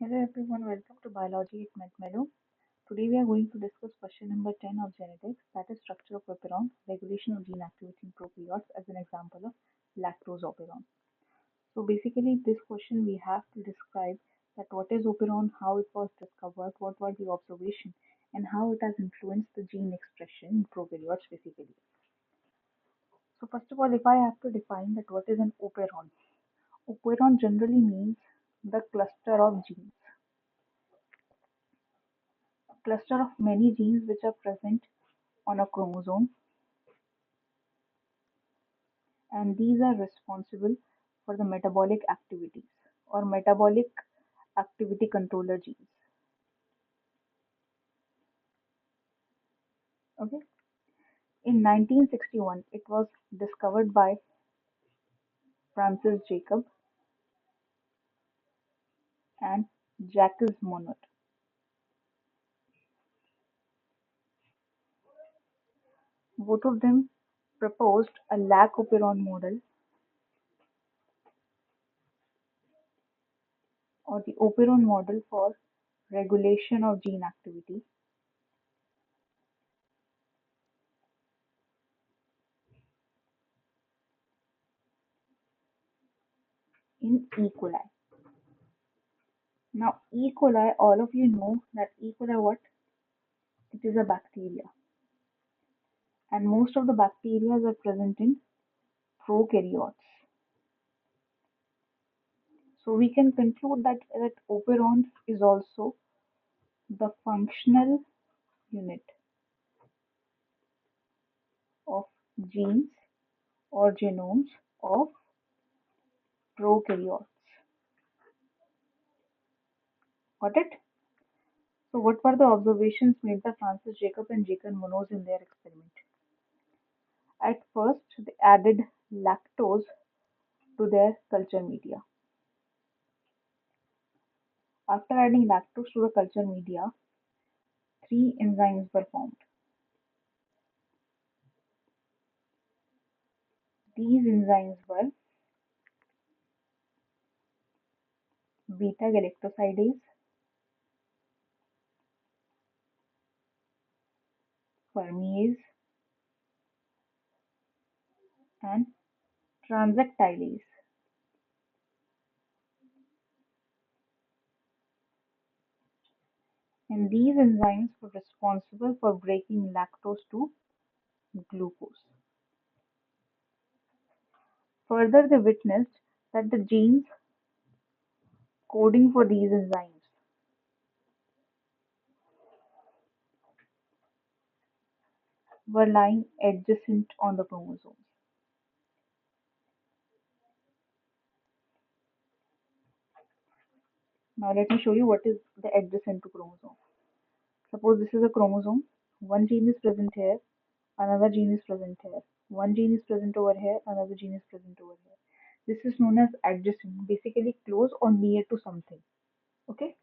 Hello everyone, welcome to Biology at Medmelo. Today we are going to discuss question number 10 of genetics, that is structure of operon, regulation of gene activity in prokaryotes as an example of lactose operon. So basically this question we have to describe that what is operon, how it was discovered, what were the observations and how it has influenced the gene expression in prokaryotes basically. So first of all, if I have to define that what is an operon, operon generally means the cluster of genes. Cluster of many genes which are present on a chromosome, and these are responsible for the metabolic activities or metabolic activity controller genes. Okay. In 1961, it was discovered by Francis Jacob and Jacques Monod. Both of them proposed a lac operon model or the operon model for regulation of gene activity in E. coli. Now, E. coli, all of you know that E. coli what? It is a bacteria, and most of the bacteria are present in prokaryotes. So we can conclude that operon is also the functional unit of genes or genomes of prokaryotes. Got it? So what were the observations made by Francis Jacob and Jacob Monod in their experiment? At first, they added lactose to their culture media. After adding lactose to the culture media, three enzymes were formed. These enzymes were beta-galactosidase, permease, and transactylase. And these enzymes were responsible for breaking lactose to glucose. Further, they witnessed that the genes coding for these enzymes were lying adjacent on the chromosomes. Now let me show you what is the adjacent to chromosome. Suppose this is a chromosome. One gene is present here, another gene is present here. One gene is present over here, another gene is present over here. This is known as adjacent, basically close or near to something. Okay.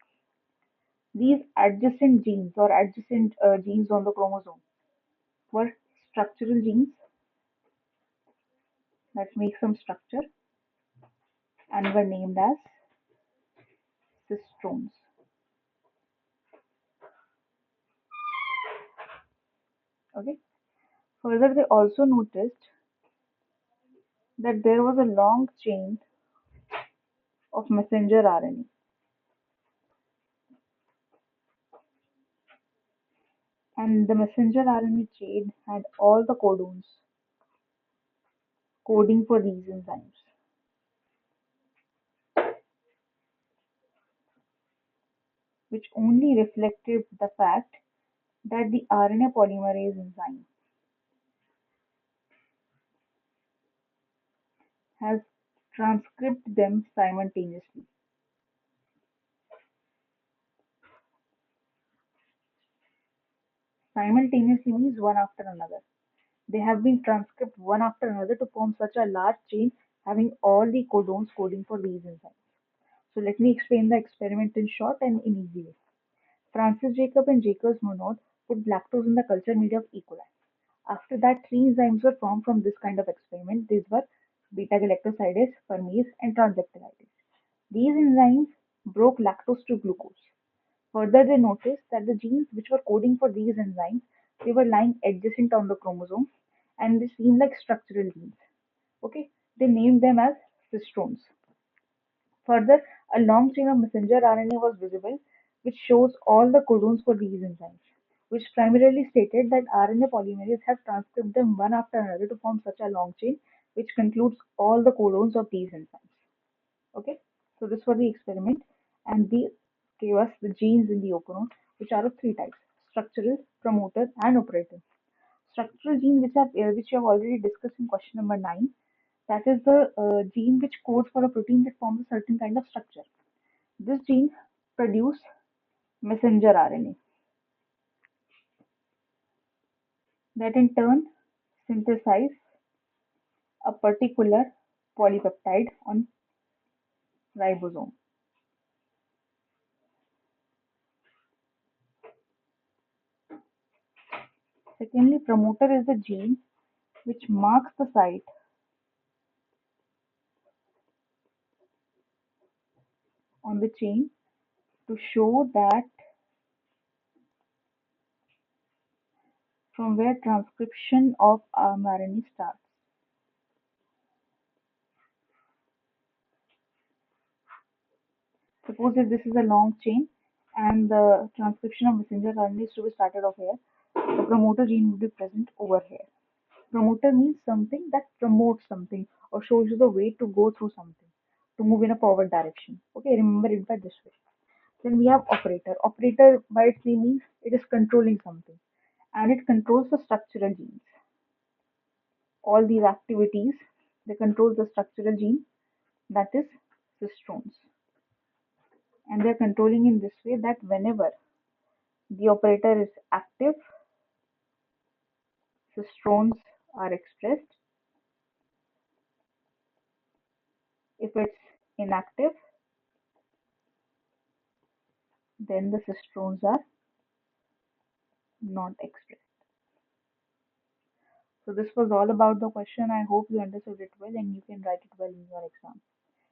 These adjacent genes or adjacent genes on the chromosome were structural genes that make some structure and were named as cistones. Okay. Further, they also noticed that there was a long chain of messenger RNA, and the messenger RNA chain had all the codons coding for these enzymes, which only reflected the fact that the RNA polymerase enzyme has transcribed them simultaneously. Simultaneously means one after another. They have been transcribed one after another to form such a large chain having all the codons coding for these enzymes. So let me explain the experiment in short and in easy way. Francis Jacob and Jacques Monod put lactose in the culture media of E. coli. After that, three enzymes were formed from this kind of experiment. These were beta-galactosidase, permease, and transactylase. These enzymes broke lactose to glucose. Further, they noticed that the genes which were coding for these enzymes, they were lying adjacent on the chromosome and they seemed like structural genes. Okay, they named them as cistones. Further, a long chain of messenger RNA was visible, which shows all the codons for these enzymes, which primarily stated that RNA polymerases have transcribed them one after another to form such a long chain, which concludes all the codons of these enzymes. Okay, so this was the experiment, and these gave us the genes in the eukaryote, which are of three types: structural, promoter, and operator. Structural gene, which you have already discussed in question number 9, that is the gene which codes for a protein that forms a certain kind of structure. This gene produces messenger RNA that in turn synthesize a particular polypeptide on ribosome. Secondly, promoter is the gene which marks the site on the chain to show that from where transcription of mRNA starts. Suppose if this is a long chain and the transcription of messenger RNA is to be started off here, the promoter gene would be present over here. Promoter means something that promotes something or shows you the way to go through something, to move in a forward direction. Okay, remember it by this way. Then we have operator. Operator by its name means it is controlling something and it controls the structural genes. All these activities, they control the structural gene, that is cistones. And they're controlling in this way that whenever the operator is active, cistones are expressed. If it's inactive, then the cistones are not expressed. So this was all about the question. I hope you understood it well and you can write it well in your exam.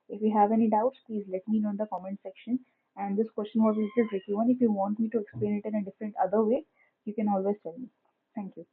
If you have any doubts, please let me know in the comment section. And this question was a little tricky one. If you want me to explain it in a different other way, you can always tell me. Thank you.